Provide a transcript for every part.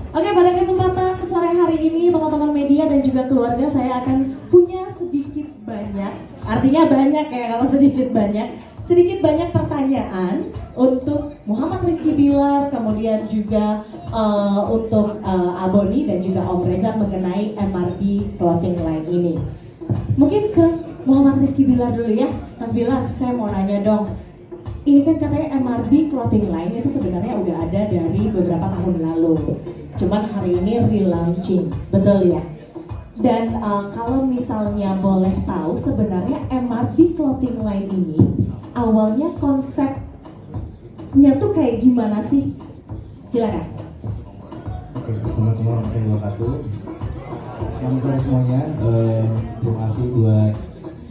Oke, pada kesempatan sore hari ini teman-teman media dan juga keluarga, saya akan punya sedikit banyak, artinya banyak ya kalau sedikit banyak pertanyaan untuk Muhammad Rizky Bilar, kemudian juga untuk Aboni dan juga Om Reza mengenai MRB Clothing Line ini. Mungkin ke Muhammad Rizky Bilar dulu ya, Mas Bilar, saya mau nanya dong. Ini kan katanya MRB Clothing Line itu sebenarnya udah ada dari beberapa tahun lalu. Cuman hari ini relaunching, betul ya? Dan kalau misalnya boleh tahu sebenarnya MRB Clothing Line ini awalnya konsepnya tuh kayak gimana sih? Silakan. Oke, assalamualaikum warahmatullahi wabarakatuh. Selamat sore semuanya. Terima kasih buat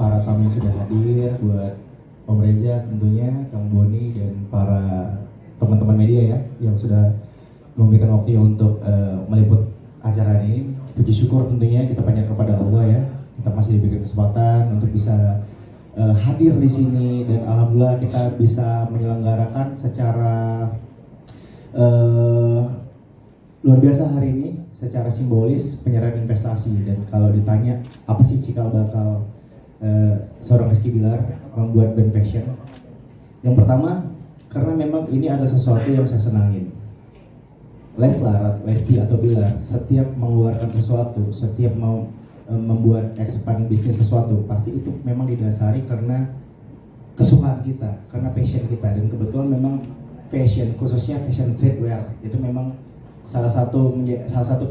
para tamu yang sudah hadir, buat Om Reza tentunya, Kang Boni dan para teman-teman media ya yang sudah memberikan waktu untuk meliput acara ini. Puji syukur tentunya kita panjatkan kepada Allah ya. Kita masih diberikan kesempatan untuk bisa hadir di sini dan alhamdulillah kita bisa menyelenggarakan secara luar biasa hari ini secara simbolis penyerahan investasi. Dan kalau ditanya apa sih cikal bakal seorang Rizky Bilar membuat band fashion, yang pertama karena memang ini ada sesuatu yang saya senangin. Lesti atau Bilar setiap mengeluarkan sesuatu, setiap mau membuat expand bisnis sesuatu, pasti itu memang didasari karena kesukaan kita, karena passion kita. Dan kebetulan memang fashion, khususnya fashion streetwear, itu memang salah satu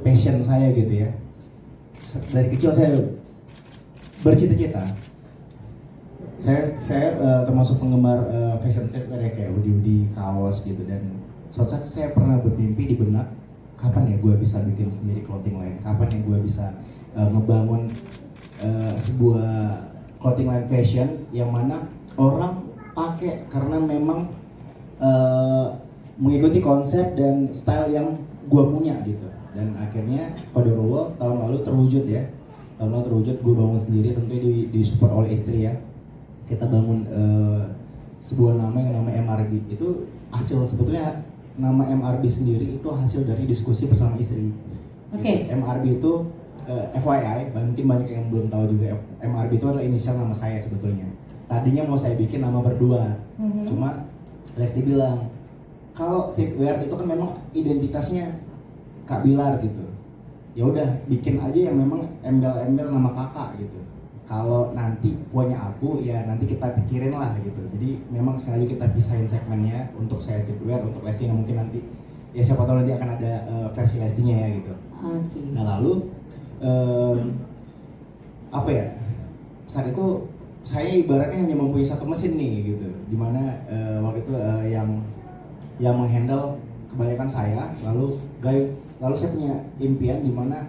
passion saya gitu ya. Dari kecil saya bercita-cita. Saya termasuk penggemar fashion streetwear ya, kayak hoodie, kaos gitu. Dan suatu saat saya pernah bermimpi di benak, kapan ya gue bisa bikin sendiri clothing line, kapan ya gue bisa ngebangun sebuah clothing line fashion yang mana orang pakai karena memang mengikuti konsep dan style yang gue punya gitu. Dan akhirnya qadarullah tahun lalu terwujud ya. Tahun lalu terwujud, gue bangun sendiri, tentunya di support oleh istri ya. Kita bangun sebuah nama yang namanya MRB. Itu hasil, sebetulnya nama MRB sendiri itu hasil dari diskusi bersama istri. Oke. Gitu. MRB itu FYI, mungkin banyak yang belum tahu juga, MRB itu adalah inisial nama saya sebetulnya. Tadinya mau saya bikin nama berdua, cuma Lesti bilang kalau streetwear itu kan memang identitasnya Kak Bilar gitu. Ya udah bikin aja yang memang embel-embel nama kakak gitu. Kalau nanti punya aku ya nanti kita pikirin lah gitu. Jadi memang sengaja kita pisahin segmennya, untuk saya streetwear, untuk Lesti mungkin nanti ya siapa tahu nanti akan ada versi Lestinya ya gitu. Okay. Nah lalu apa ya, saat itu saya ibaratnya hanya mempunyai satu mesin nih gitu, dimana waktu itu yang menghandle kebanyakan saya. Lalu saya punya impian dimana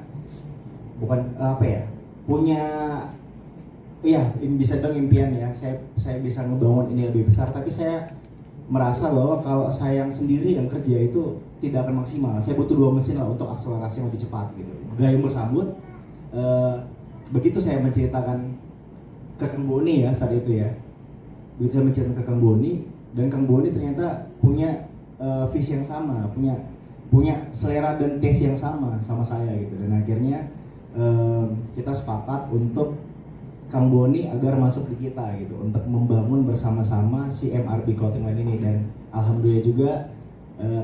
bukan apa ya, punya iya, bisa bilang impian ya, saya bisa ngebangun ini lebih besar, tapi saya merasa bahwa kalau saya yang sendiri yang kerja itu tidak akan maksimal. Saya butuh dua mesin lah untuk akselerasi yang lebih cepat gitu. Gayung bersambut, begitu saya menceritakan ke Kang Boni ya saat itu ya. Begitu saya menceritakan ke Kang Boni, dan Kang Boni ternyata punya visi yang sama, punya selera dan taste yang sama saya gitu. Dan akhirnya kita sepakat untuk Kang Boni agar masuk di kita gitu, untuk membangun bersama-sama si MRB Clothing Line ini. Dan alhamdulillah juga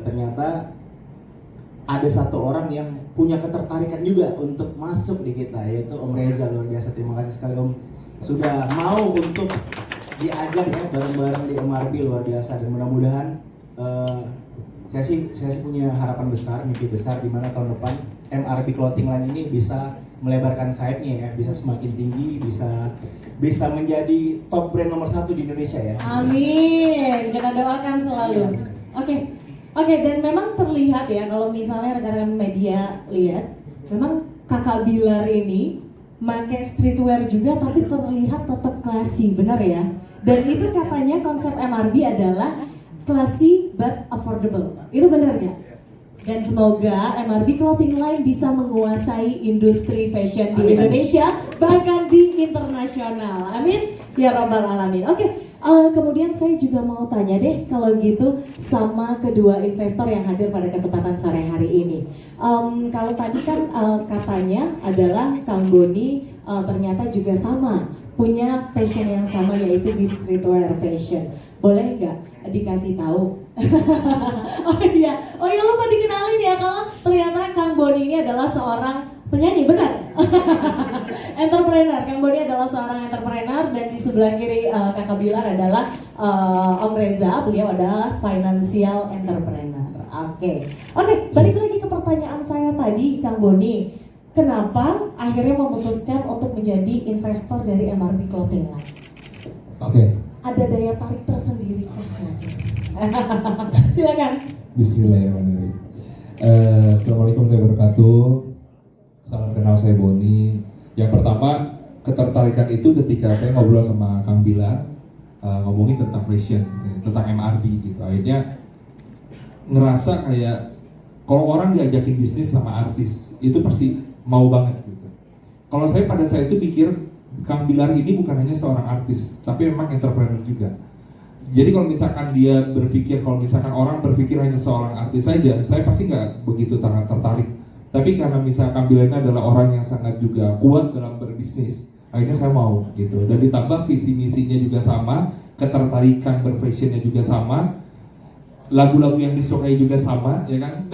ternyata ada satu orang yang punya ketertarikan juga untuk masuk di kita, yaitu Om Reza. Luar biasa, terima kasih sekali Om sudah mau untuk diajak ya bareng-bareng di MRB, luar biasa. Dan mudah-mudahan saya sih punya harapan besar, mimpi besar di mana tahun depan MRB Clothing Line ini bisa melebarkan sayapnya ya, bisa semakin tinggi, bisa menjadi top brand nomor 1 di Indonesia ya. Amin, kita doakan selalu. Oke, dan memang terlihat ya kalau misalnya rekan-rekan media lihat, memang Kakak Bilar ini pakai streetwear juga tapi terlihat tetap classy, benar ya? Dan itu katanya konsep MRB adalah classy but affordable. Itu benar ya? Dan semoga MRB Clothing Line bisa menguasai industri fashion di Indonesia, bahkan di internasional. Amin ya rabbal alamin. Oke, Kemudian saya juga mau tanya deh kalau gitu sama kedua investor yang hadir pada kesempatan sore hari ini. Kalau tadi kan katanya adalah Kang Boni ternyata juga sama, punya passion yang sama yaitu di streetwear fashion. Boleh nggak dikasih tahu? Oh iya lupa dikenalin ya kalau ternyata Kang Boni ini adalah seorang penyanyi, benar? Entrepreneur. Kang Boni adalah seorang entrepreneur dan di sebelah kiri Kakak Bilar adalah Om Reza, beliau adalah financial entrepreneur. Oke, balik lagi ke pertanyaan saya tadi, Kang Boni. Kenapa akhirnya memutuskan untuk menjadi investor dari MRB Clothing Line? Oke. Ada daya tarik tersendiri kah? Silakan. Bismillahirrahmanirrahim. Assalamualaikum warahmatullahi wabarakatuh. Salam kenal, saya Boni. Yang pertama, ketertarikan itu ketika saya ngobrol sama Kang Bilar, ngomongin tentang fashion, tentang MRB gitu. Akhirnya ngerasa kayak kalau orang diajakin bisnis sama artis, itu pasti mau banget gitu. Kalau saya pada saat itu pikir Kang Bilar ini bukan hanya seorang artis, tapi memang entrepreneur juga. Jadi kalau misalkan dia berpikir, kalau misalkan orang berpikir hanya seorang artis saja, saya pasti nggak begitu tertarik. Tapi karena misalkan Bilar ini adalah orang yang sangat juga kuat dalam berbisnis, akhirnya saya mau gitu. Dan ditambah visi misinya juga sama, ketertarikan berfashionnya juga sama, lagu-lagu yang disukai juga sama, ya kan?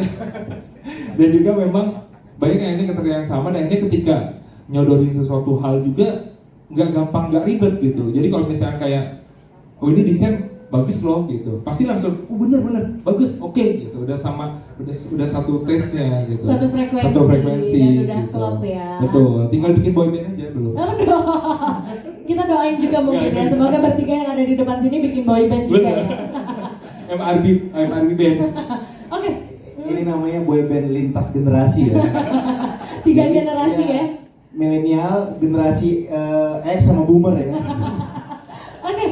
Dan juga memang banyak yang ini ketertarikan sama, dan ini ketika nyodorin sesuatu hal juga nggak gampang, nggak ribet gitu. Jadi kalau misalnya kayak, oh ini desain bagus loh gitu, pasti langsung, oh bener bagus, oke gitu. Udah sama, udah satu taste-nya gitu. Satu frekuensi dan udah gitu. klop ya. Betul, tinggal bikin boyband aja belum. Aduh. Kita doain juga mungkin ya, semoga bertiga yang ada di depan sini bikin boyband juga ya. MRB band. Oke. Ini namanya boyband lintas generasi ya. Tiga Jadi, generasi ya. Milenial, generasi X sama boomer ya. Oke,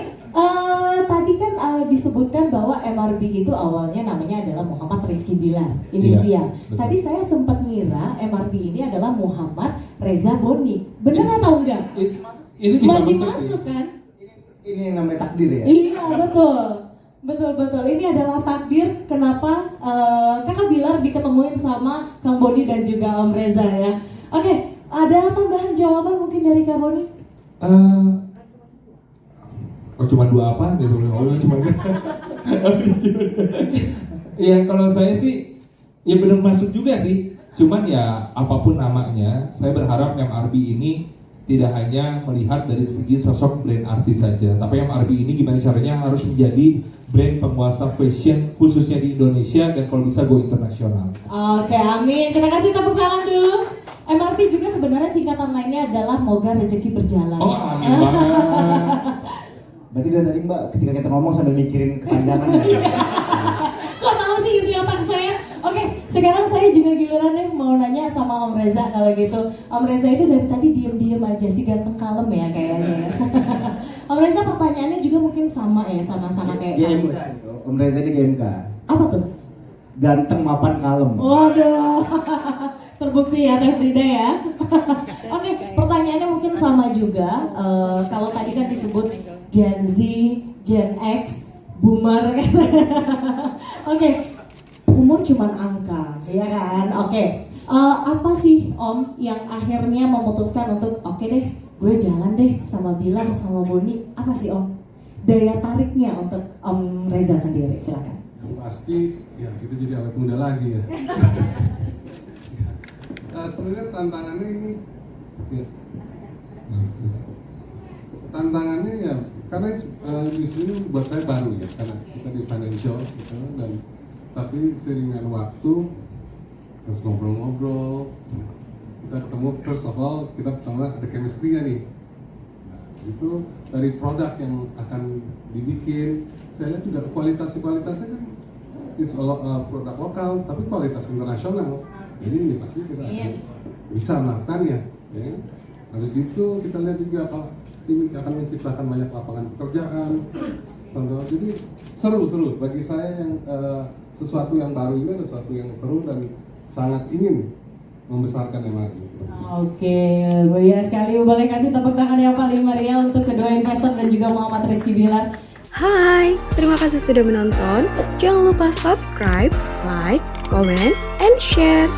tadi kan disebutkan bahwa MRB itu awalnya namanya adalah Muhammad Rizky Bilar, inisial. Iya, Tadi saya sempat ngira MRB ini adalah Muhammad Reza Boni. Benar atau enggak? Ini bisa Masih masuk masuk sih. kan? Ini yang namanya takdir ya. Iya, betul. Betul. Ini adalah takdir kenapa Kakak Bilar diketemuin sama Kang Boni dan juga Om Reza ya. Oke, ada tambahan jawaban mungkin dari Kang Boni? Cuma dua apa gitu? Cuma Iya, kalau saya sih ya benar masuk juga sih. Cuman ya apapun namanya, saya berharap MRB ini tidak hanya melihat dari segi sosok brand artis saja, tapi MRB ini gimana caranya harus menjadi brand penguasa fashion khususnya di Indonesia dan kalau bisa go internasional. Oke, amin. Kita kasih tepuk tangan dulu. MRB juga sebenarnya singkatan lainnya adalah Moga Rezeki Berjalan. Oh, amin banget. Berarti dari tadi Mbak ketika kita ngomong sambil mikirin kepanjangan ya. Kok tahu sih isi otak saya? Oke, sekarang saya juga giliran deh mau nanya sama Om Reza kalau gitu. Om Reza itu dari tadi diem-diem aja sih, ganteng kalem ya kayaknya. Om Reza pertanyaannya juga mungkin sama ya, sama-sama kayak GMK. Om Reza di GMK. apa tuh? Ganteng, mapan, kalem. Waduh, terbukti ya Teh Frida ya. Oke, pertanyaannya mungkin sama juga. Kalau tadi kan disebut Gen Z, Gen X, Boomer. Oke, umur cuman angka, ya kan? Oke, apa sih Om yang akhirnya memutuskan untuk oke deh, gue jalan deh sama Bilar sama Boni? Apa sih Om? Daya tariknya untuk Om Reza sendiri, silakan. Yang pasti ya kita jadi awet muda lagi ya. Sebenarnya tantangannya ini ya, tantangannya ya karena industri ini buat saya baru ya, karena kita di financial gitu, dan tapi seiringan waktu terus ngobrol-ngobrol kita ketemu, first of all kita pertama ada chemistry-nya nih. Nah, itu dari produk yang akan dibikin saya lihat juga kualitasnya kan is produk lokal tapi kualitas internasional, jadi ini pasti kita akan bisa melakukannya ya. Habis itu kita lihat juga kalau ini akan menciptakan banyak lapangan pekerjaan. Jadi seru bagi saya yang sesuatu yang baru ini, ada sesuatu yang seru dan sangat ingin membesarkan MRB. Oke, mulia sekali. Boleh kasih tepuk tangan yang paling meriah untuk kedua investor dan juga Muhammad Rizky Bilar. Hai, terima kasih sudah menonton. Jangan lupa subscribe, like, comment, and share.